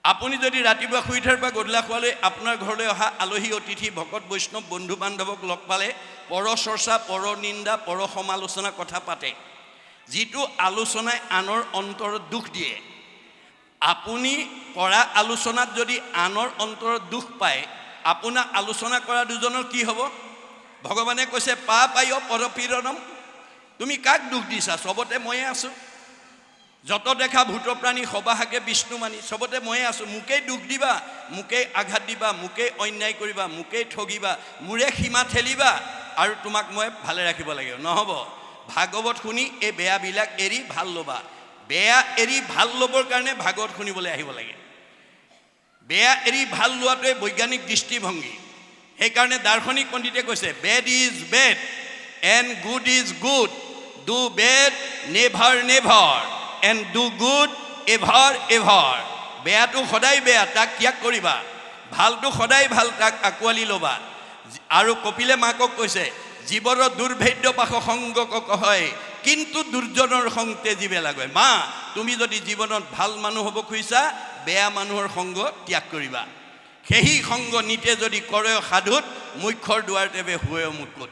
আপুনি যদি ৰাতিপুৱা শুই উঠাৰ পৰা গধূলা খোৱালৈ আপোনাৰ ঘৰলৈ অহা আলহী অতিথি ভকত বৈষ্ণৱ বন্ধু বান্ধৱক লগ পালে পৰ চৰ্চা পৰ নিন্দা পৰ সমালোচনা কথা পাতে, যিটো আলোচনাই আনৰ অন্তৰত দুখ দিয়ে। আপুনি কৰা আলোচনাত যদি আনৰ অন্তৰত দুখ পায়, আপোনাক আলোচনা কৰা দুজনৰ কি হ'ব? ভগৱানে কৈছে পায় পৰপীড়নম। তুমি কাক দুখ দিছা? চবতে ময়ে আছোঁ। যত দেখা ভূত প্ৰাণী সবাহাকে বিষ্ণু মানি, চবতে ময়ে আছোঁ। মোকেই দুখ দিবা, মোকেই আঘাত দিবা, মোকেই অন্যায় কৰিবা, মোকেই ঠগিবা, মোৰে সীমা ঠেলিবা আৰু তোমাক মই ভালে ৰাখিব লাগিব। নহ'ব। ভাগৱত শুনি এই বেয়াবিলাক এৰি ভাল ল'বা। বেয়া এৰি ভাল ল'বৰ কাৰণে ভাগৱত শুনিবলৈ আহিব লাগে। বেয়া এৰি ভাল লোৱাটোৱে বৈজ্ঞানিক দৃষ্টিভংগী। সেইকাৰণে দাৰ্শনিক পণ্ডিতে কৈছে bed is bed and good is good, do bed never never and do good ever ever. বেয়াটো সদায় বেয়া, তাক ত্যাগ কৰিবা। ভালটো সদায় ভাল, তাক আঁকোৱালি ল'বা। আৰু কপিলে মাকক কৈছে জীৱৰ দুৰ্ভেদ্য পাশ সংগ হয় কিন্তু দুৰ্জনৰ সংতে জীৱে লাগে। মা, তুমি যদি জীৱনত ভাল মানুহ হ'ব খুজিছা, বেয়া মানুহৰ সংগ ত্যাগ কৰিবা। সেই সংগ নিতে যদি কৰে সাধুত, মুখ্যৰ দুৱাৰ তেবে হুৱে মুকুট।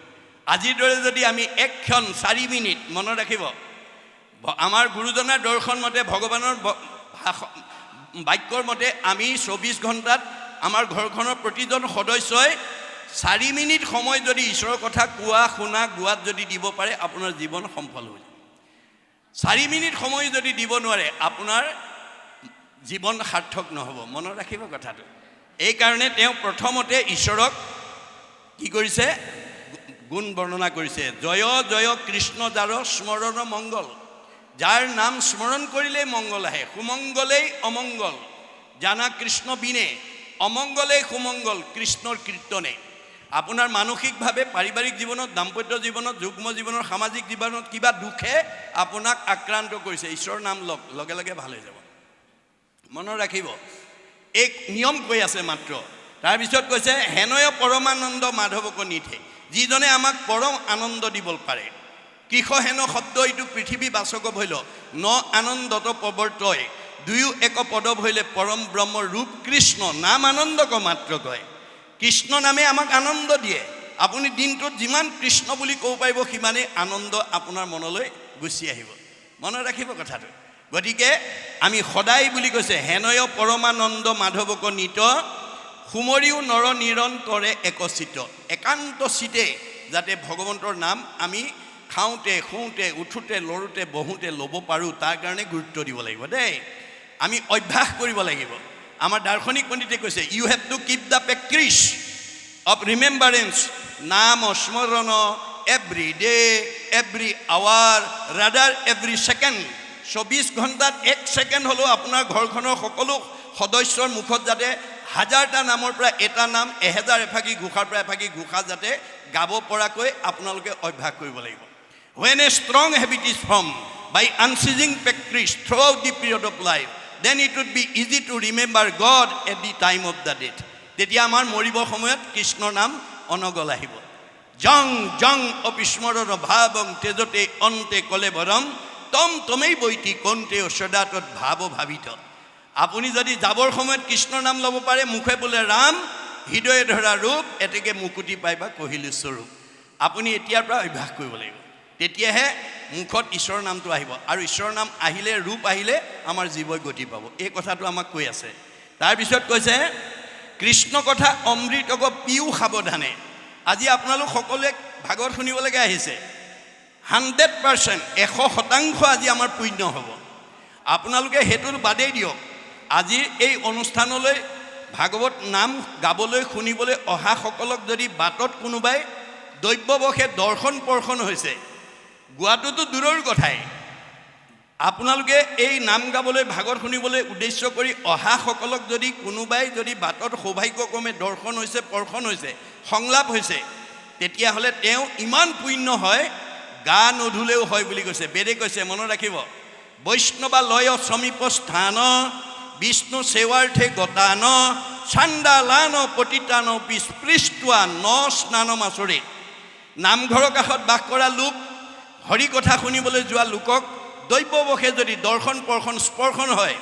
আজিৰ দৰে যদি আমি এক ক্ষণ 4 মিনিট মনত ৰাখিব, আমাৰ গুৰুজনাৰ দৰ্শন মতে, ভগৱানৰ বাক্যৰ মতে আমি 24 ঘণ্টাত আমাৰ ঘৰখনৰ প্ৰতিজন সদস্যই 4 মিনিট সময় যদি ঈশ্বৰৰ কথা কোৱা শুনা গোৱাত যদি দিব পাৰে, আপোনাৰ জীৱন সফল হৈ যায়। 4 মিনিট সময় যদি দিব নোৱাৰে, আপোনাৰ জীৱন সাৰ্থক নহ'ব। মনত ৰাখিব কথাটো। এইকাৰণে তেওঁ প্ৰথমতে ঈশ্বৰক কি কৰিছে? গুণ বৰ্ণনা কৰিছে। জয় জয় কৃষ্ণ যাৰ স্মৰণ মংগল। যাৰ নাম স্মৰণ কৰিলেই মংগল আহে। সুমংগলেই অমংগল জানা কৃষ্ণ বিনে, অমংগলেই সুমংগল কৃষ্ণৰ কীৰ্তনে। আপোনাৰ মানসিকভাৱে পাৰিবাৰিক জীৱনত, দাম্পত্য জীৱনত, যুগ্ম জীৱনত, সামাজিক জীৱনত কিবা দুখে আপোনাক আক্ৰান্ত কৰিছে, ঈশ্বৰৰ নাম লগে লগে ভাল হৈ যাব। মনত ৰাখিব। এক নিয়ম কৈ আছে মাত্ৰ। তাৰপিছত কৈছে হেনয় পৰমানন্দ মাধৱক নিথে, যিজনে আমাক পৰম আনন্দ দিব পাৰে। কৃষ হেন শব্দ এইটো পৃথিৱী বাচক ভৈল, ন আনন্দত প্ৰৱৰ্তয়, দুয়ো এক পদ ভৈলে পৰম ব্ৰহ্ম ৰূপ কৃষ্ণ, নাম আনন্দক মাত্ৰ কয়। কৃষ্ণ নামে আমাক আনন্দ দিয়ে। আপুনি দিনটোত যিমান কৃষ্ণ বুলি ক'ব পাৰিব, সিমানেই আনন্দ আপোনাৰ মনলৈ গুচি আহিব। মনত ৰাখিব কথাটো। গতিকে আমি সদায় বুলি কৈছে হেনয় পৰমানন্দ মাধৱক নিত, সুমৰিও নৰ নিৰন্তৰে একচিত। একান্ত চিতে যাতে ভগৱন্তৰ নাম আমি খাওঁতে শুওঁতে উঠোঁতে লৰোঁতে বহোঁতে ল'ব পাৰোঁ, তাৰ কাৰণে গুৰুত্ব দিব লাগিব দেই। আমি অভ্যাস কৰিব লাগিব। আমাৰ দাৰ্শনিক পণ্ডিতে কৈছে you have to keep the practice of remembrance, নাম স্মৰণ every day every hour rather every second. 24 ঘণ্টাত 1 ছেকেণ্ড হ'লেও আপোনাৰ ঘৰখনৰ সকলো সদস্যৰ মুখত যাতে 1000টা নামৰ পৰা এটা নাম, 1000 এফাকি ঘোষাৰ পৰা এফাকি ঘোষা যাতে গাব পৰাকৈ আপোনালোকে অভ্যাস কৰিব লাগিব। When a strong habit is formed by unceasing practice throughout the period of life, then it would be easy to remember God at the time of the death. তেতিয়া আমাৰ মৰিবৰ সময়ত কৃষ্ণৰ নাম অনগল আহিব। জং জং অপিস্মৰণ ভাৱং তেজতে অন্তে কলে বৰম, তম তমেই বৈতি কণ্ঠে সদাতত ভাৱ ভাবিত। আপুনি যদি যাবৰ সময়ত কৃষ্ণৰ নাম ল'ব পাৰে, মুখে বোলে ৰাম, হৃদয়ে ধৰা ৰূপ, এতেকে মুকুতি পাইবা কহিলো স্বৰূপ। আপুনি এতিয়াৰ পৰা অভ্যাস কৰিব লাগিব। তেতিয়াহে মুখত ঈশ্বৰৰ নামটো আহিব। আৰু ঈশ্বৰৰ নাম আহিলে, ৰূপ আহিলে আমাৰ জীৱই গতি পাব। এই কথাটো আমাক কৈ আছে। তাৰপিছত কৈছে কৃষ্ণ কথা অমৃতক পিও সাৱধানে। আজি আপোনালোক সকলোৱে ভাগৱত শুনিবলৈকে আহিছে। 100%, 100% আজি আমাৰ পুণ্য হ'ব। আপোনালোকে সেইটো বাদেই দিয়ক। আজিৰ এই অনুষ্ঠানলৈ ভাগৱত নাম গাবলৈ শুনিবলৈ অহাসকলক যদি বাটত কোনোবাই দৈব্যবশে দৰ্শন পৰ্শন হৈছে, গোৱাটোতো দূৰৰ কথাই, আপোনালোকে এই নাম গাবলৈ ভাগৱত শুনিবলৈ উদ্দেশ্য কৰি অহাসকলক যদি কোনোবাই যদি বাটত সৌভাগ্যক্ৰমে দৰ্শন হৈছে, পৰ্শন হৈছে, সংলাপ হৈছে, তেতিয়াহ'লে তেওঁ ইমান পুণ্য হয়, গা নধুলেও হয় বুলি কৈছে। বেদে কৈছে, মনত ৰাখিব, বৈষ্ণৱালয় সমীপ স্থান বিষ্ণু সেৱাৰ্থে গতান চাণ্ডালান পতিতান স্পৃষ্টুৱা ন স্নান মাছৰে। নামঘৰৰ কাষত বাস কৰা লোক, হৰি কথা শুনিবলৈ যোৱা লোকক দৈব্যবশে যদি দৰ্শন পৰ্শন স্পৰ্শন হয়,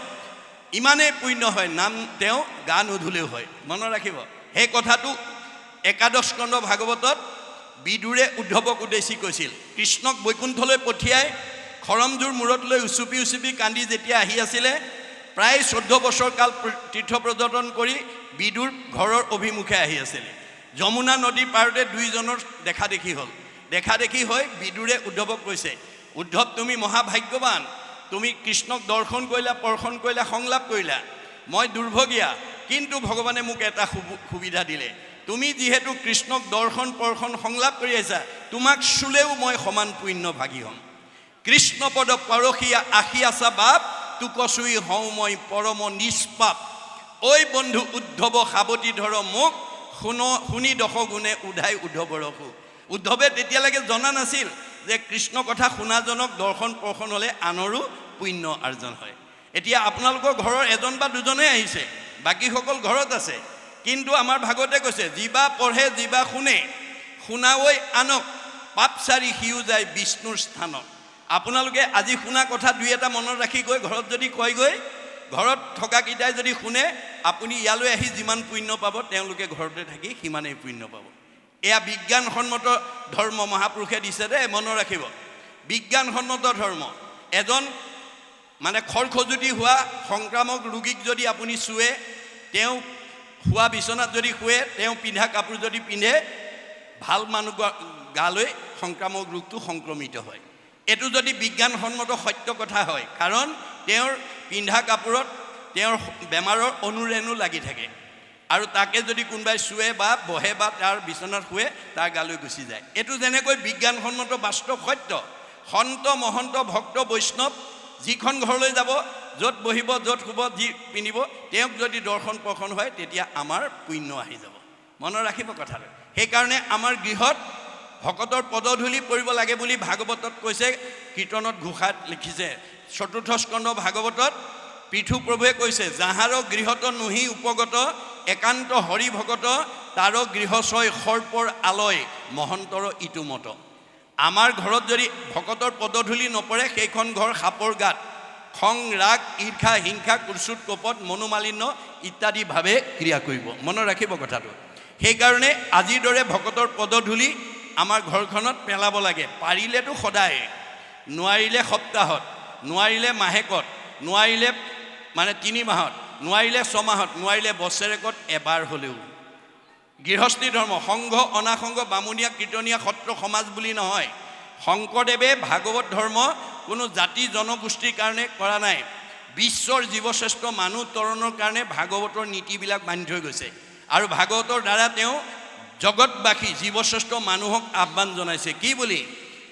ইমানেই পুণ্য হয়, নাম তেওঁ গা নুধুলেও হয়। মনত ৰাখিব সেই কথাটো। একাদশ স্কন্ধ ভাগৱতত বিদুৰে উদ্ধৱক উদ্দেশ্যি কৈছিল, কৃষ্ণক বৈকুণ্ঠলৈ পঠিয়াই খৰমজোৰ মূৰত লৈ উচুপি উচুপি কান্দি যেতিয়া আহি আছিলে, প্ৰায় 14 বছৰ কাল তীৰ্থ পৰ্যটন কৰি বিদুৰ ঘৰৰ অভিমুখে আহি আছিলে। যমুনা নদীৰ পাৰতে দুইজনৰ দেখা দেখি হ'ল। দেখা দেখি হৈ বিদুৰে উদ্ধৱক কৈছে, উদ্ধৱ তুমি মহাভাগ্যৱান, তুমি কৃষ্ণক দৰ্শন কৰিলা, পৰ্শন কৰিলা, সংলাপ কৰিলা। মই দুৰ্ভগীয়া, কিন্তু ভগৱানে মোক এটা সুবিধা দিলে। তুমি যিহেতু কৃষ্ণক দৰ্শন পৰ্শন সংলাপ কৰি আহিছা, তোমাক চুলেও মই সমান পুণ্য ভাগী হ'ম। কৃষ্ণপদ পৰশীয়া আশী আছা বাপ, তোকচুই হওঁ মই পৰম নিষ্পাপ। ঐ বন্ধু উদ্ধৱ সাৱতি ধৰ মোক, শুনি দশগুণে উধাই উদ্ধৱৰ সুখ। উদ্ধৱে তেতিয়ালৈকে জনা নাছিল যে কৃষ্ণ কথা শুনাজনক দৰ্শন পৰ্শন হ'লে আনৰো পুণ্য আৰ্জন হয়। এতিয়া আপোনালোকৰ ঘৰৰ এজন বা দুজনে আহিছে, বাকীসকল ঘৰত আছে। কিন্তু আমাৰ ভাগৱতে কৈছে, যিবা পঢ়ে যিবা শুনে, শুনাৱৈ আনক, পাপচাৰী সিও যায় বিষ্ণুৰ স্থানত। আপোনালোকে আজি শুনা কথা দুই এটা মনত ৰাখি গৈ ঘৰত যদি কয়গৈ, ঘৰত থকাকেইটাই যদি শুনে, আপুনি ইয়ালৈ আহি যিমান পুণ্য পাব, তেওঁলোকে ঘৰতে থাকি সিমানেই পুণ্য পাব। এয়া বিজ্ঞানসন্মত ধৰ্ম মহাপুৰুষে দিছে দেই, মনত ৰাখিব। বিজ্ঞানসন্মত ধৰ্ম। এজন মানে খৰখজুতি হোৱা সংক্ৰামক ৰোগীক যদি আপুনি চুৱে, তেওঁ শোৱা বিচনাত যদি শুৱে, তেওঁ পিন্ধা কাপোৰ যদি পিন্ধে, ভাল মানুহ গালৈ সংক্ৰামক ৰোগটো সংক্ৰমিত হয়। এইটো যদি বিজ্ঞানসন্মত সত্য কথা হয়, কাৰণ তেওঁৰ পিন্ধা কাপোৰত তেওঁৰ বেমাৰৰ অনুৰেণু লাগি থাকে, আৰু তাকে যদি কোনোবাই চুৱে বা বহে বা তাৰ বিচনাত শুৱে, তাৰ গালৈ গুচি যায়। এইটো যেনেকৈ বিজ্ঞানসন্মত বাস্তৱ সত্য। সন্ত মহন্ত ভক্ত বৈষ্ণৱ যিখন ঘৰলৈ যাব, য'ত বহিব, য'ত শুব, যি পিন্ধিব, তেওঁক যদি দৰ্শন পৰ্শন হয়, তেতিয়া আমাৰ পুণ্য আহি যাব। মনত ৰাখিব কথাটো। সেইকাৰণে আমাৰ গৃহত ভকতৰ পদধূলি পৰিব লাগে বুলি ভাগৱতত কৈছে, কীৰ্তনত ঘোষাত লিখিছে। 4ৰ্থ স্কন্ধ ভাগৱতত পৃথু প্ৰভুৱে কৈছে, যাহাৰ গৃহত নুহি উপগত, একান্ত হৰি ভগত, তাৰ গৃহ ছয় সৰ্পৰ আলয়, মহন্তৰ ইটো মত। আমাৰ ঘৰত যদি ভকতৰ পদধূলি নপৰে, সেইখন ঘৰ সাপৰ গাত খং ৰাগ ঈৰ্ষা হিংসা কুৰ্চুত কপট মনোমালিন্য ইত্যাদিভাৱে ক্ৰিয়া কৰিব। মনত ৰাখিব কথাটো। সেইকাৰণে আজিৰ দৰে ভকতৰ পদধূলি আমাৰ ঘৰখনত পেলাব লাগে। পাৰিলেতো সদায়, নোৱাৰিলে সপ্তাহত, নোৱাৰিলে মাহেকত, নোৱাৰিলে মানে 3 মাহত, নোৱাৰিলে 6 মাহত, নোৱাৰিলে বছৰেকত এবাৰ হ'লেও। গৃহস্থী ধৰ্ম সংঘ অনাসংঘ বামুণীয়া কীৰ্তনীয়া সত্ৰ সমাজ বুলি নহয়। শংকৰদেৱে ভাগৱত ধৰ্ম কোনো জাতি জনগোষ্ঠীৰ কাৰণে কৰা নাই। বিশ্বৰ জীৱশ্ৰেষ্ঠ মানুহ তৰণৰ কাৰণে ভাগৱতৰ নীতিবিলাক বান্ধি থৈ গৈছে, আৰু ভাগৱতৰ দ্বাৰা তেওঁ জগতবাসী জীৱশ্ৰেষ্ঠ মানুহক আহ্বান জনাইছে। কি বুলি?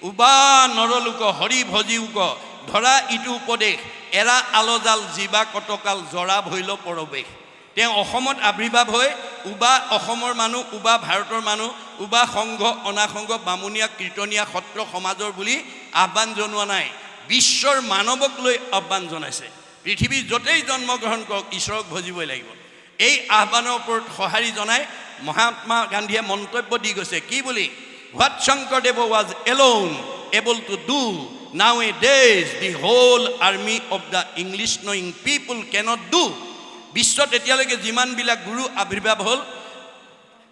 উবা নৰলোক হৰি ভজিউক, ধৰা ইটো উপদেশ, এৰা আলজাল জীৱা কটকাল, জৰা ভৈল পৰৱেশ। তেওঁ অসমত আৱিৰ্ভাৱ হৈ উবা অসমৰ মানুহ, উবা ভাৰতৰ মানুহ, উবা সংঘ অনাসংঘ বামুণীয়া কীৰ্তনীয়া সত্ৰ সমাজৰ বুলি আহ্বান জনোৱা নাই, বিশ্বৰ মানৱক লৈ আহ্বান জনাইছে। পৃথিৱীৰ য'তেই জন্মগ্ৰহণ কৰক, ঈশ্বৰক ভজিবই লাগিব। এই আহ্বানৰ ওপৰত সঁহাৰি জনাই মহাত্মা গান্ধীয়ে মন্তব্য দি গৈছে। কি বুলি? What Shankardev was alone able to do, nowadays the whole army of the English knowing people cannot do. বিশ্বত এতিয়ালৈকে যিমানবিলাক গুৰু আৱিৰ্ভাৱ হ'ল,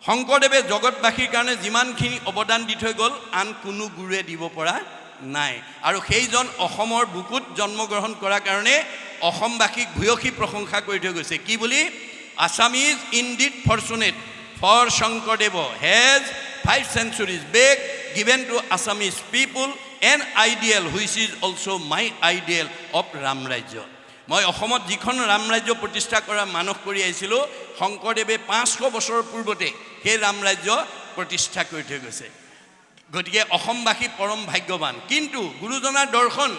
শংকৰদেৱে জগতবাসীৰ কাৰণে যিমানখিনি অৱদান দি থৈ গ'ল, আন কোনো গুৰুৱে দিব পৰা নাই। আৰু সেইজন অসমৰ বুকুত জন্মগ্ৰহণ কৰাৰ কাৰণে অসমবাসীক ভূয়সী প্ৰশংসা কৰি থৈ গৈছে। কি বুলি? Assam is indeed fortunate, for Sankardev has 5 centuries back given to Assamese people an ideal which is also my ideal of Ram ৰাজ্য। মই অসমত যিখন ৰাম ৰাজ্য প্ৰতিষ্ঠা কৰা মানস কৰি আহিছিলোঁ, শংকৰদেৱে 500 বছৰৰ পূৰ্বতে সেই ৰাম ৰাজ্য প্ৰতিষ্ঠা কৰি থৈ গৈছে। গতিকে অসমবাসী পৰম ভাগ্যৱান। কিন্তু গুৰুজনাৰ দৰ্শন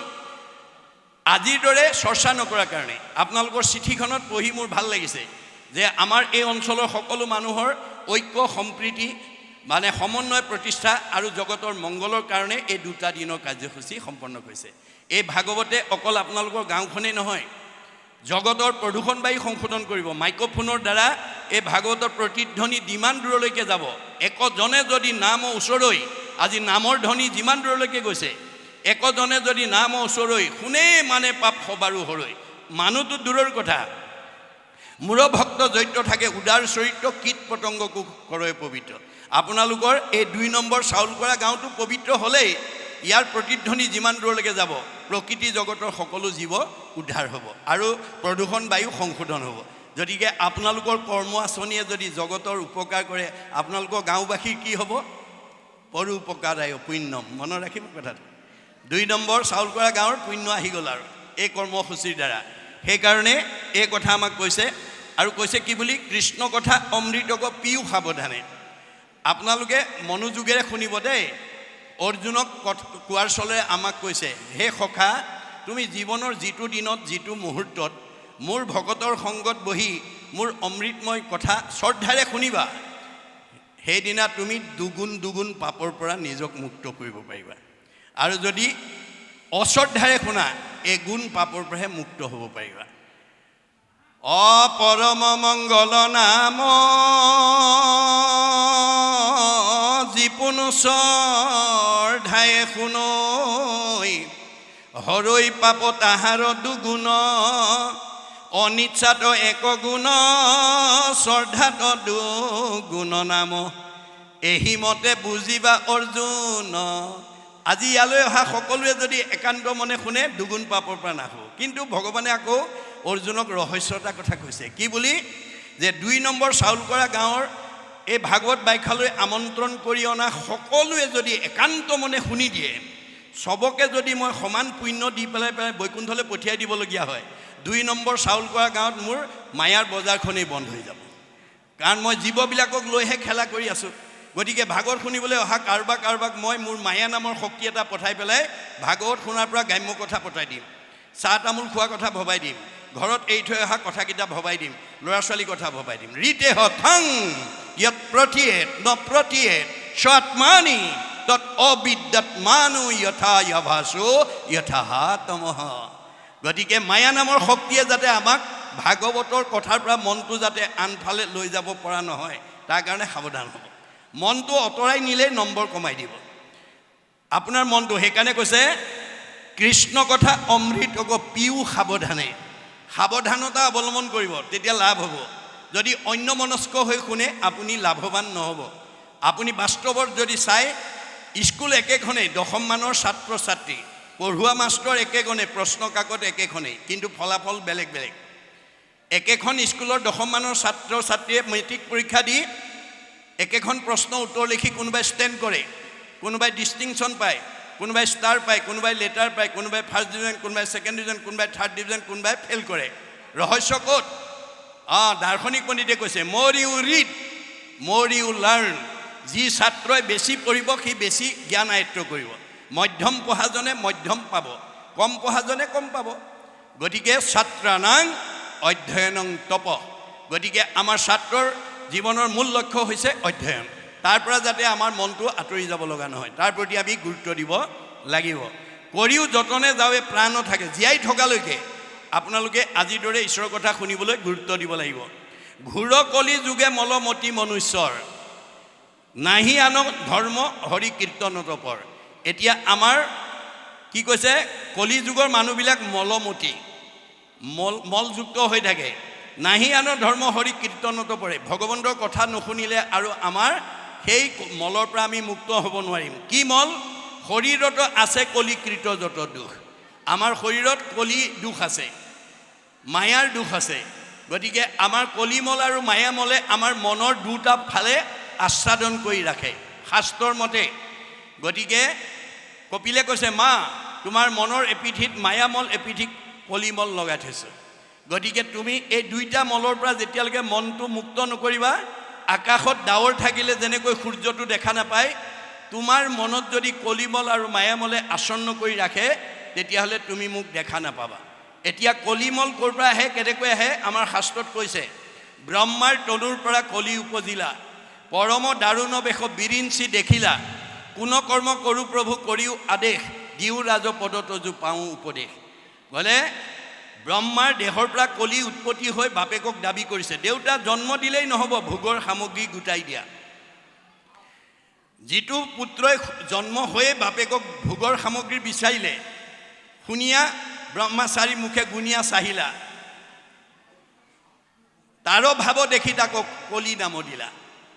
আজিৰ দৰে চৰ্চা নকৰাৰ কাৰণে আপোনালোকৰ চিঠিখনত পঢ়ি মোৰ ভাল লাগিছে যে আমাৰ এই অঞ্চলৰ সকলো মানুহৰ ঐক্য সম্প্ৰীতি মানে সমন্বয় প্ৰতিষ্ঠা আৰু জগতৰ মংগলৰ কাৰণে এই 2টা দিনৰ কাৰ্যসূচী সম্পন্ন কৰিছে। এই ভাগৱতে অকল আপোনালোকৰ গাঁওখনেই নহয়, জগতৰ প্ৰদূষণ বায়ু সংশোধন কৰিব। মাইক্ৰফোনৰ দ্বাৰা এই ভাগৱতৰ প্ৰতিধ্বনি যিমান দূৰলৈকে যাব, একজনে যদি নাম ওচৰৈ, আজি নামৰ ধ্বনি যিমান দূৰলৈকে গৈছে, একজনে যদি নাম ওচৰৈ শুনে মানে পাপ সবাৰো হৰৈ। মানুহটো দূৰৰ কথা, মূৰ ভক্ত জৈত্ৰ থাকে উদাৰ চৰিত্ৰ কীট পতংগকো কৰে পবিত্ৰ। আপোনালোকৰ এই 2 নম্বৰ চাউলকৰা গাঁওটো পবিত্ৰ হ'লেই ইয়াৰ প্ৰতিধ্বনি যিমান দূৰলৈকে যাব প্ৰকৃতি জগতৰ সকলো জীৱ উদ্ধাৰ হ'ব আৰু প্ৰদূষণ বায়ু সংশোধন হ'ব। গতিকে আপোনালোকৰ কৰ্ম আঁচনিয়ে যদি জগতৰ উপকাৰ কৰে আপোনালোকৰ গাঁওবাসীৰ কি হ'ব? পৰো উপকাৰায় পুণ্যম। মনত ৰাখিব কথাটো। 2 নম্বৰ চাউলকৰা গাঁৱৰ পুণ্য আহি গ'ল আৰু এই কৰ্মসূচীৰ দ্বাৰা। সেইকাৰণে এই কথা আমাক কৈছে আৰু কৈছে কি বুলি? কৃষ্ণ কথা অমৃতক পিও সাৱধানে। আপোনালোকে মনোযোগেৰে শুনিব দেই। অৰ্জুনক কোৱাৰ চলেৰে আমাক কৈছে, হে সখা, তুমি জীৱনৰ যিটো দিনত যিটো মুহূৰ্তত মোৰ ভকতৰ সংগত বহি মোৰ অমৃতময় কথা শ্ৰদ্ধাৰে শুনিবা, সেইদিনা তুমি দুগুণ পাপৰ পৰা নিজক মুক্ত কৰিব পাৰিবা। আৰু যদি অশ্ৰদ্ধাৰে শুনা এগুণ পাপৰ পৰাহে মুক্ত হ'ব পাৰিবা। পৰম মংগল নাম যিপুন শ্ৰদ্ধায়ে শুনৈ, হৰৈ পাপ তাহাৰ দুগুণ, অনিচ্ছাত এক গুণ, শ্ৰদ্ধাত দুগুণ নাম, এহি মতে বুজিবা অৰ্জুন। আজি ইয়ালৈ অহা সকলোৱে যদি একান্ত মনে শুনে দুগুণ পাপৰ পৰা নাহো। কিন্তু ভগৱানে আকৌ অৰ্জুনক ৰহস্য এটা কথা কৈছে কি বুলি? যে 2 নম্বৰ চাউলকৰা গাঁৱৰ এই ভাগৱত বাখ্যালৈ আমন্ত্ৰণ কৰি অনা সকলোৱে যদি একান্ত মনে শুনি দিয়ে, চবকে যদি মই সমান পুণ্য দি পেলাই বৈকুণ্ঠলৈ পঠিয়াই দিবলগীয়া হয়, 2 নম্বৰ চাউলকৰা গাঁৱত মোৰ মায়াৰ বজাৰখনেই বন্ধ হৈ যাব। কাৰণ মই জীৱবিলাকক লৈহে খেলা কৰি আছোঁ। গতিকে ভাগৱত শুনিবলৈ অহা কাৰোবাক মই মোৰ মায়া নামৰ শক্তি এটা পঠাই পেলাই ভাগৱত শুনাৰ পৰা গ্ৰাম্য কথা পঠাই দিম, চাহ তামোল খোৱা কথা ভবাই দিম, ঘৰত এৰি থৈ অহা কথাকেইটা ভবাই দিম, ল'ৰা ছোৱালীৰ কথা ভবাই দিম। ৰীতে হং য়ৎ প্ৰতীয়েত ন প্ৰতীয়েত স্বাত্মানি তৎ অবিদ্যাত্মানো যথা যভাসো যথা তমঃ। গতিকে মায়া নামৰ শক্তিয়ে যাতে আমাক ভাগৱতৰ কথাৰ পৰা মনটো যাতে আনফালে লৈ যাব পৰা নহয় তাৰ কাৰণে সাৱধান হ'ব। মনটো অঁতৰাই নিলেই নম্বৰ কমাই দিব আপোনাৰ মনটো। সেইকাৰণে কৈছে কৃষ্ণ কথা অমৃতক পিও সাৱধানে। সাৱধানতা অৱলম্বন কৰিব, তেতিয়া লাভ হ'ব। যদি অন্যমনস্ক হৈ শুনে আপুনি লাভৱান নহ'ব। আপুনি বাস্তৱত যদি চাই, স্কুল একেখনেই, 10ম মানৰ ছাত্ৰ ছাত্ৰী, পঢ়ুৱা মাষ্টৰ একেখনেই, প্ৰশ্ন কাকত একেখনেই, কিন্তু ফলাফল বেলেগ বেলেগ। একেখন স্কুলৰ 10ম মানৰ ছাত্ৰ ছাত্ৰীয়ে মেট্ৰিক পৰীক্ষা দি একেখন প্ৰশ্ন উত্তৰ লিখি কোনোবাই ষ্টেণ্ড কৰে, কোনোবাই ডিষ্টিংশ্যন পায়, কোনোবাই ষ্টাৰ পায়, কোনোবাই লেটাৰ পায়, কোনোবাই ফাৰ্ষ্ট ডিভিজন, কোনোবাই ছেকেণ্ড ডিভিজন, কোনোবাই থাৰ্ড ডিভিজন, কোনোবাই ফেইল কৰে। ৰহস্য ক'ত? দাৰ্শনিক পণ্ডিতে কৈছে মোৰ ইউ ৰিড মোৰ ইউ লাৰ্ণ। যি ছাত্ৰই বেছি পঢ়িব সি বেছি জ্ঞান আয়ত্ব কৰিব। মধ্যম পঢ়াজনে মধ্যম পাব, কম পঢ়াজনে কম পাব। গতিকে ছাত্ৰানাং অধ্যয়নং তপ। গতিকে আমাৰ ছাত্ৰৰ জীৱনৰ মূল লক্ষ্য হৈছে অধ্যয়ন। তাৰ পৰা যাতে আমাৰ মনটো আঁতৰি যাব লগা নহয় তাৰ প্ৰতি আমি গুৰুত্ব দিব লাগিব। কৰিও যতনে যাৱে প্ৰাণ থাকে, জীয়াই থকালৈকে আপোনালোকে আজিৰ দৰে ঈশ্বৰৰ কথা শুনিবলৈ গুৰুত্ব দিব লাগিব। ঘূৰ কলি যুগে মলমতি মনুষ্যৰ, নাহি আন ধৰ্ম হৰি কীৰ্তনত পৰ। এতিয়া আমাৰ কি কৈছে? কলি যুগৰ মানুহবিলাক মলমতি, মলযুক্ত হৈ থাকে। নাহি আন ধৰ্ম হৰি কীৰ্তনত পৰে। ভগৱন্তৰ কথা নুশুনিলে আৰু আমাৰ সেই মলৰ পৰা আমি মুক্ত হ'ব নোৱাৰিম। কি মল? শৰীৰত আছে কলিকৃত যত দুখ। আমাৰ শৰীৰত কলি দুখ আছে, মায়াৰ দুখ আছে। গতিকে আমাৰ কলিমল আৰু মায়ামলে আমাৰ মনৰ দুটা ফালে আচ্ছাদন কৰি ৰাখে শাস্ত্ৰৰ মতে। গতিকে কপিলে কৈছে, মা তোমাৰ মনৰ এপিঠিত মায়ামল, এপিঠিত কলিমল লগাই থৈছে। গতিকে তুমি এই দুইটা মলৰ পৰা যেতিয়ালৈকে মনটো মুক্ত নকৰিবা, আকাশত ডাৱৰ থাকিলে যেনেকৈ সূৰ্যটো দেখা নাপায়, তোমাৰ মনত যদি কলিমল আৰু মায়ামলে আসন্ন কৰি ৰাখে তেতিয়াহ'লে তুমি মোক দেখা নাপাবা। এতিয়া কলিমল ক'ৰ পৰা আহে, কেনেকৈ আহে? আমাৰ শাস্ত্ৰত কৈছে, ব্ৰহ্মাৰ তনুৰ পৰা কলি উপজিলা, পৰম দাৰুণ বেশ বিৰিঞ্চি দেখিলা, কোন কৰ্ম কৰোঁ প্ৰভু কৰিও আদেশ, দিও ৰাজ পদ তজু পাওঁ উপদেশ। বোলে ব্ৰহ্মাৰ দেহৰ পৰা কলি উৎপত্তি হৈ বাপেকক দাবী কৰিছে। দেউতা জন্ম দিলেই নহ'ব, ভোগৰ সামগ্ৰী গোটাই দিয়া। যিটো পুত্ৰই জন্ম হৈয়ে বাপেকক ভোগৰ সামগ্ৰী বিচাৰিলে, শুনিয়া ব্ৰহ্মাচাৰী মুখে গুণিয়া চাহিলা, তাৰো ভাৱ দেখি তাক কলি নাম দিলা।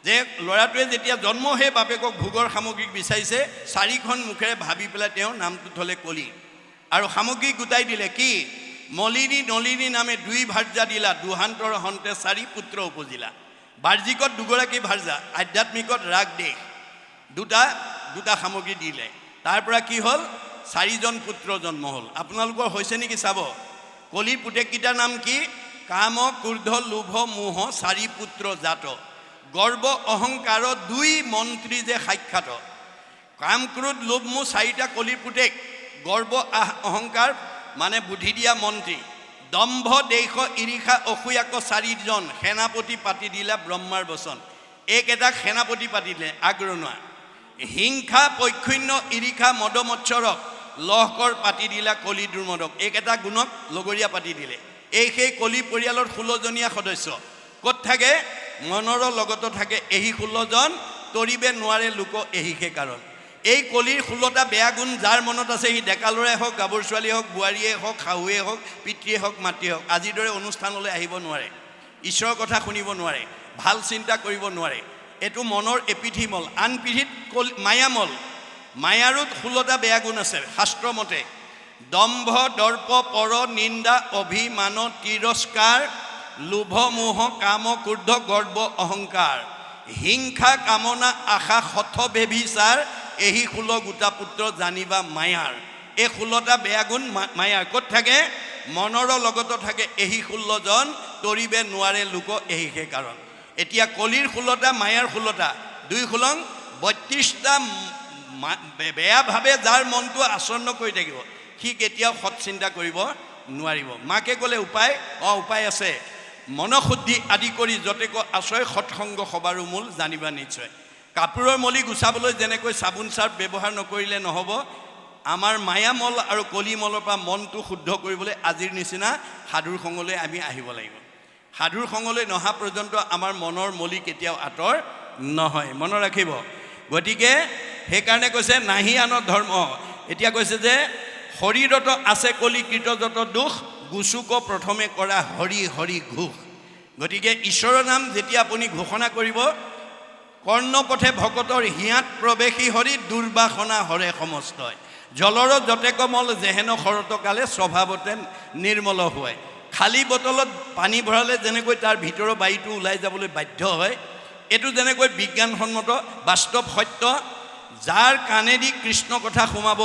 যে ল'ৰাটোৱে যেতিয়া জন্ম হৈ বাপেকক ভোগৰ সামগ্ৰী বিচাৰিছে, 4খন মুখেৰে ভাবি পেলাই তেওঁ নামটো থলে কলি। আৰু সামগ্ৰী গোটাই দিলে কি? মলিনী নলিনী নামে 2 ভাৰ্যা দিলা, দুহান্তৰ হন্তে 4 পুত্ৰ উপজিলা। বাহ্যিকত 2গৰাকী ভাৰ্যা, আধ্যাত্মিকত ৰাগ দেশ, দুটা সামগ্ৰী দিলে। তাৰ পৰা কি হ'ল? 4জন পুত্ৰ জন্ম হ'ল। আপোনালোকৰ হৈছে নেকি চাব। কলিৰ পুতেককেইটাৰ নাম কি? কাম, ক্ৰোধ, লোভ, মোহ 4 পুত্ৰ জাত। গৰ্ব অহংকাৰ 2 মন্ত্ৰী যে সাক্ষাৎ। কাম, ক্ৰোধ, লোভ, মোহ 4টা কলিৰ পুতেক। গৰ্ব অহংকাৰ মানে বুদ্ধি দিয়া মন্ত্ৰী। দম্ভ, দেশ, ঈৰ্ষা, অসূয়াক 4জন সেনাপতি পাতি দিলা ব্ৰহ্মাৰ বচন। এইকেইটাক সেনাপতি পাতি দিলে আগৰণুৱা। হিংসা, পৈক্ষণ্য, ঈৰ্ষা, মদ মৎসৰক লহকৰ পাতি দিলা কলি দুৰ্মদক। এইকেইটা গুণক লগৰীয়া পাতি দিলে। এই সেই কলি পৰিয়ালৰ 16জনীয়া সদস্য। ক'ত থাকে? মনৰ লগত থাকে এহি 16জন, তৰিবে নোৱাৰে লোক এহিহে কাৰণ। এই কলিৰ 16টা বেয়া গুণ যাৰ মনত আছে, সি ডেকা ল'ৰাই হওক, গাভৰু ছোৱালীয়ে হওক, বোৱাৰীয়ে হওক, শাহুৱে হওক, পিতৃয়ে হওক, মাতৃয়ে হওক, আজিৰ দৰে অনুষ্ঠানলৈ আহিব নোৱাৰে, ঈশ্বৰৰ কথা শুনিব নোৱাৰে, ভাল চিন্তা কৰিব নোৱাৰে। এইটো মনৰ এপিঠিমল। আন পিঠিত মায়ামল। মায়াৰো 16টা বেয়া গুণ আছে শাস্ত্ৰ মতে। দম্ভ, দৰ্প, পৰ, নিন্দা, অভিমান, তিৰস্কাৰ, লোভ, মোহ, কাম, ক্ৰোধ, গৰ্ব, অহংকাৰ, হিংসা, কামনা, আশা, হঠ, ব্যভিচাৰ, এহি 16 গোটা পুত্ৰ জানিবা মায়াৰ। এই 16টা বেয়া গুণ মায়াৰ। ক'ত থাকে? মনৰ লগত থাকে এহি 16জন, তৰিবে নোৱাৰে লোক এহিহে কাৰণ। এতিয়া কলিৰ 16টা, মায়াৰ 16টা, 2 × 32টা বেয়াভাৱে যাৰ মনটো আচন্ন কৰি থাকিব, সি কেতিয়াও সৎ চিন্তা কৰিব নোৱাৰিব। মাকে ক'লে উপায়? উপায় আছে। মনশুদ্ধি আদি কৰি যতেক আশ্ৰয়, সৎসংগ সবাৰো মূল জানিবা নিশ্চয়। কাপোৰৰ মলি গুচাবলৈ যেনেকৈ চাবোন চাৰ্ফ ব্যৱহাৰ নকৰিলে নহ'ব, আমাৰ মায়ামল আৰু কলিমলৰ পৰা মনটো শুদ্ধ কৰিবলৈ আজিৰ নিচিনা সাধুৰ সংগলৈ আমি আহিব লাগিব। সাধুৰ সংগলৈ নহা পৰ্যন্ত আমাৰ মনৰ মলি কেতিয়াও আঁতৰ নহয়, মনত ৰাখিব। গতিকে সেইকাৰণে কৈছে নাহি আনৰ ধৰ্ম। এতিয়া কৈছে যে শৰীৰত আছে কলি কীৰ্তযত দুখ, গুচুক প্ৰথমে কৰা হৰি হৰি ঘোষ। গতিকে ঈশ্বৰৰ নাম যেতিয়া আপুনি ঘোষণা কৰিব, কৰ্ণপথে ভকতৰ হিয়াত প্ৰৱেশী হৰি, দুৰ্বাসনা হৰে সমস্তই। জলৰ যতে কমল যেহেন শৰতকালে, স্বভাৱতে নিৰ্মল হয়। খালী বটলত পানী ভৰালে যেনেকৈ তাৰ ভিতৰৰ বায়ুটো ওলাই যাবলৈ বাধ্য হয়, এইটো যেনেকৈ বিজ্ঞানসন্মত বাস্তৱ সত্য। যাৰ কাণেদি কৃষ্ণ কথা সোমাব,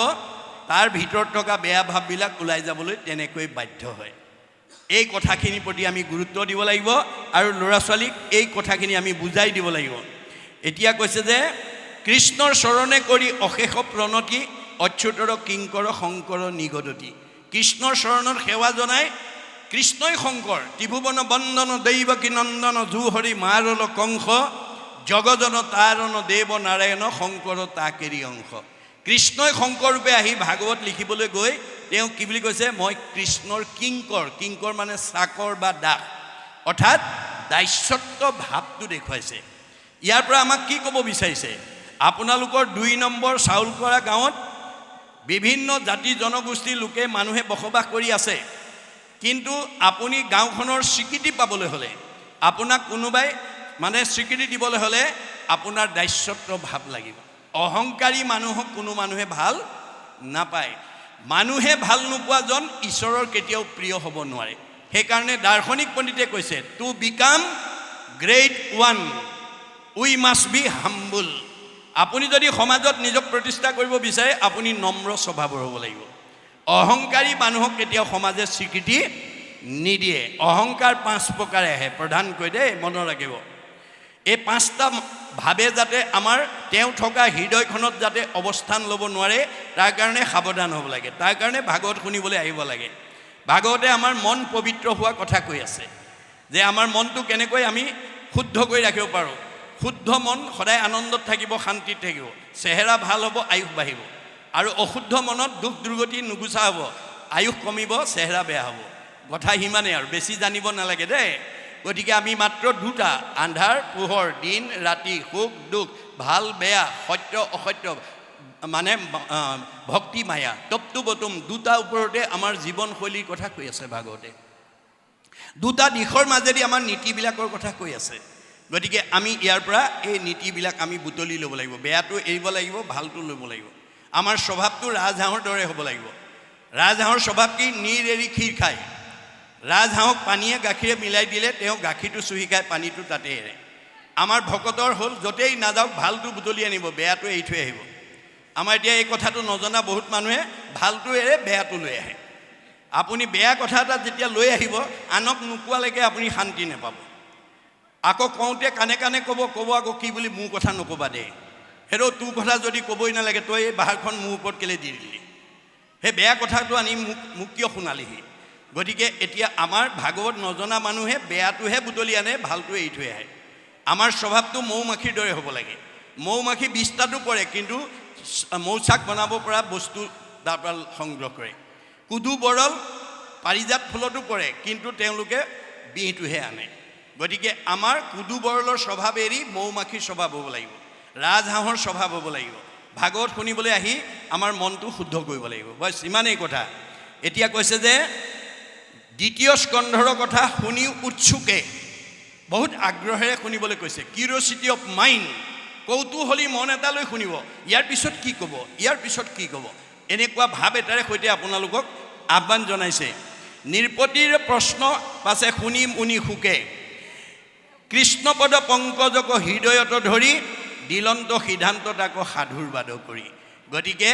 তাৰ ভিতৰত থকা বেয়া ভাৱবিলাক ওলাই যাবলৈ তেনেকৈ বাধ্য হয়। এই কথাখিনিৰ প্ৰতি আমি গুৰুত্ব দিব লাগিব আৰু ল'ৰা ছোৱালীক এই কথাখিনি আমি বুজাই দিব লাগিব। এতিয়া কৈছে যে কৃষ্ণৰ চৰণে কৰি অশেষ প্ৰণতি, অচ্যুতৰ কিংকৰ শংকৰ নিগদতি। কৃষ্ণৰ চৰণত সেৱা জনাই কৃষ্ণই শংকৰ, ত্ৰিভুৱন বন্দন দৈৱকী নন্দন, জুহৰি মাৰল কংস, জগজন তাৰণ দেৱ নাৰায়ণ, শংকৰ তাকেৰি অংশ। কৃষ্ণই শংকৰ ৰূপে আহি ভাগৱত লিখিবলৈ গৈ তেওঁ কি বুলি কৈছে? মই কৃষ্ণৰ কিংকৰ। কিংকৰ মানে চাকৰ বা দাস, অৰ্থাৎ দাস্যত্ব ভাৱটো দেখুৱাইছে। ইয়াৰ পৰা আমাক কি ক'ব বিচাৰিছে? আপোনালোকৰ 2 নম্বৰ চাউলকৰা গাঁৱত বিভিন্ন জাতি জনগোষ্ঠীৰ লোকে মানুহে বসবাস কৰি আছে, কিন্তু আপুনি গাঁওখনৰ স্বীকৃতি পাবলৈ হ'লে, আপোনাক কোনোবাই মানে স্বীকৃতি দিবলৈ হ'লে আপোনাৰ দাস্যত্ব ভাৱ লাগিব। অহংকাৰী মানুহক কোনো মানুহে ভাল নাপায়। মানুহে ভাল নোপোৱাজন ঈশ্বৰৰ কেতিয়াও প্ৰিয় হ'ব নোৱাৰে। সেইকাৰণে দাৰ্শনিক পণ্ডিতে কৈছে, to become great one we must be humble. আপুনি যদি সমাজত নিজক প্ৰতিষ্ঠা কৰিব বিচাৰে, আপুনি নম্ৰ স্বভাৱৰ হ'ব লাগিব। অহংকাৰী মানুহক কেতিয়াও সমাজে স্বীকৃতি নিদিয়ে। অহংকাৰ 5 প্ৰকাৰে আহে প্ৰধানকৈ, দেই মনত ৰাখিব। এই 5টা ভাৱে যাতে আমাৰ তেওঁ থকা হৃদয়খনত যাতে অৱস্থান ল'ব নোৱাৰে, তাৰ কাৰণে সাৱধান হ'ব লাগে। তাৰ কাৰণে ভাগৱত শুনিবলৈ আহিব লাগে। ভাগৱতে আমাৰ মন পবিত্ৰ হোৱা কথা কৈ আছে, যে আমাৰ মনটো কেনেকৈ আমি শুদ্ধ কৰি ৰাখিব পাৰোঁ। শুদ্ধ মন সদায় আনন্দত থাকিব, শান্তিত থাকিব, চেহেৰা ভাল হ'ব, আয়ুস বাঢ়িব। আৰু অশুদ্ধ মনত দুখ দুৰ্গতি নুগুচা হ'ব, আয়ুস কমিব, চেহেৰা বেয়া হ'ব। কথা সিমানেই আৰু, বেছি জানিব নালাগে দেই। গতিকে আমি মাত্ৰ 2টা, আন্ধাৰ পোহৰ, দিন ৰাতি, সুখ দুখ, ভাল বেয়া, সত্য অসত্য, মানে ভক্তি মায়া, তপ্তু বতুম, 2টা ওপৰতে আমাৰ জীৱনশৈলীৰ কথা কৈ আছে ভাগৱতে। দুটা দিশৰ মাজেদি আমাৰ নীতিবিলাকৰ কথা কৈ আছে। গতিকে আমি ইয়াৰ পৰা এই নীতিবিলাক আমি বুটলি ল'ব লাগিব। বেয়াটো এৰিব লাগিব, ভালটো ল'ব লাগিব। আমাৰ স্বভাৱটো ৰাজহাঁহৰ দৰে হ'ব লাগিব। ৰাজহাঁহৰ স্বভাৱ কি? নীৰ এৰি ক্ষীৰ খায়। ৰাজহাঁহক পানীয়ে গাখীৰে মিলাই দিলে তেওঁ গাখীৰটো চুহি খায়, পানীটো তাতে এৰে। আমাৰ ভকতৰ হ'ল য'তেই নাযাওক ভালটো বুটলি আনিব, বেয়াটো এৰি থৈ আহিব। আমাৰ এতিয়া এই কথাটো নজনা বহুত মানুহে ভালটো এৰে, বেয়াটো লৈ আহে। আপুনি বেয়া কথা এটা যেতিয়া লৈ আহিব, আনক নোকোৱালৈকে আপুনি শান্তি নাপাব। আকৌ কওঁতে কাণে কাণে ক'ব আকৌ কি বুলি মোৰ কথা নক'বা দে। সেইটো তোৰ কথা যদি ক'বই নালাগে, তই এই বাহাৰখন মোৰ ওপৰত কেলৈ দি দিলি? সেই বেয়া কথাটো আনি মোক কিয় শুনালিহি? গতিকে এতিয়া আমাৰ ভাগৱত নজনা মানুহে বেয়াটোহে বুটলি আনে, ভালটো এৰি থৈ আহে। আমাৰ স্বভাৱটো মৌ মাখিৰ দৰে হ'ব লাগে। মৌ মাখি 20টাতো পৰে, কিন্তু মৌচাক বনাব পৰা বস্তু তাৰ পৰা সংগ্ৰহ কৰে। কুদু বৰল পাৰিজাত ফুলতো পৰে, কিন্তু তেওঁলোকে বিহটোহে আনে। গতিকে আমাৰ কুদু বৰলৰ স্বভাৱ এৰি মৌ মাখিৰ স্বভাৱ হ'ব লাগিব, ৰাজহাঁহৰ স্বভাৱ হ'ব লাগিব। ভাগৱত শুনিবলৈ আহি আমাৰ মনটো শুদ্ধ কৰিব লাগিব। বছ ইমানেই কথা। এতিয়া কৈছে যে দ্বিতীয় স্কন্ধৰ কথা শুনি উৎসুকে, বহুত আগ্ৰহেৰে শুনিবলৈ কৈছে। কিউৰিঅচিটি অফ মাইণ্ড, কৌতূহলী মন এটা লৈ শুনিব। ইয়াৰ পিছত কি ক'ব, ইয়াৰ পিছত কি ক'ব, এনেকুৱা ভাৱ এটাৰে সৈতে আপোনালোকক আহ্বান জনাইছে। নিৰপতিৰ প্ৰশ্ন পাছে শুনি মুনি সুকে, কৃষ্ণপদ পংকজক হৃদয়ত ধৰি, দিলন্ত সিদ্ধান্ত তাক সাধুৰ বাদ কৰি। গতিকে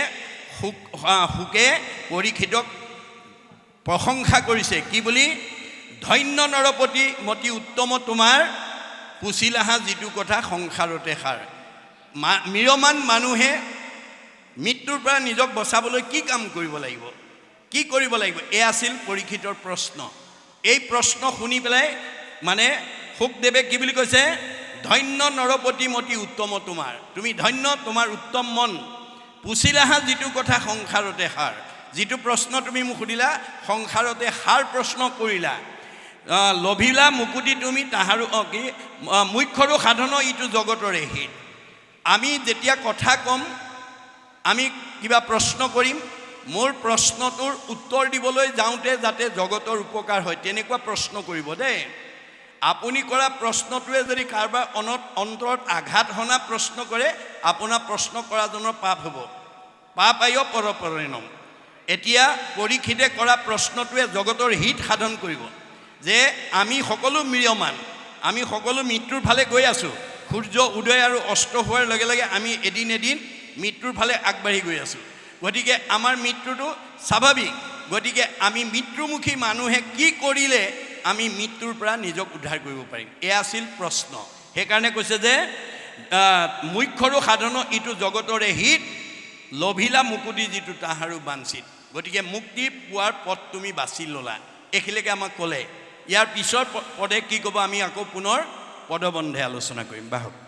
সুকে পৰীক্ষিতক প্ৰশংসা কৰিছে। কি বুলি? ধন্য নৰপতি মতি উত্তম তোমাৰ, পুছিলাহা যিটো কথা সংসাৰতে সাৰ। মিৰমান মানুহে মৃত্যুৰ পৰা নিজক বচাবলৈ কি কাম কৰিব লাগিব, কি কৰিব লাগিব? এয়া আছিল পৰীক্ষিতৰ প্ৰশ্ন। এই প্ৰশ্ন শুনি পেলাই মানে শুকদেৱে কি বুলি কৈছে? ধন্য নৰপতি মতি উত্তম তোমাৰ, তুমি ধন্য, তোমাৰ উত্তম মন। পুছিলাহা যিটো কথা সংসাৰতে সাৰ, যিটো প্ৰশ্ন তুমি মোক সুধিলা সংসাৰতে সাৰ প্ৰশ্ন কৰিলা। লভিলা মুকুতি তুমি তাহাৰো কি মুখ্যৰো সাধন ইটো জগতৰে হিত। আমি যেতিয়া কথা ক'ম, আমি কিবা প্ৰশ্ন কৰিম, মোৰ প্ৰশ্নটোৰ উত্তৰ দিবলৈ যাওঁতে যাতে জগতৰ উপকাৰ হয় তেনেকুৱা প্ৰশ্ন কৰিব দেই। আপুনি কৰা প্ৰশ্নটোৱে যদি কাৰোবাৰ অন্তৰত আঘাত হনা প্ৰশ্ন কৰে, আপোনাৰ প্ৰশ্ন কৰাজনৰ পাপ হ'ব। পাপ আয় পৰপৰিণম। এতিয়া পৰীক্ষিতে কৰা প্ৰশ্নটোৱে জগতৰ হিত সাধন কৰিব, যে আমি সকলো ম্ৰিয়মান, আমি সকলো মৃত্যুৰ ফালে গৈ আছোঁ। সূৰ্য উদয় আৰু অস্ত হোৱাৰ লগে লগে আমি এদিন মৃত্যুৰ ফালে আগবাঢ়ি গৈ আছোঁ। গতিকে আমাৰ মৃত্যুটো স্বাভাৱিক। গতিকে আমি মৃত্যুমুখী মানুহে কি কৰিলে আমি মৃত্যুৰ পৰা নিজক উদ্ধাৰ কৰিব পাৰিম? এয়া আছিল প্ৰশ্ন। সেইকাৰণে কৈছে যে মুখ্যৰো সাধন ইটো জগতৰে হিত, লভিলা মুকুতি যিটো তাহাৰো বাঞ্চিত। গতিকে মুক্তি পোৱাৰ পথ তুমি বাছি ল'লা, এইখিনিলৈকে আমাক ক'লে। ইয়াৰ পিছৰ পদে কি ক'ব আমি আকৌ পুনৰ পদবন্ধে আলোচনা কৰিম। বাহক।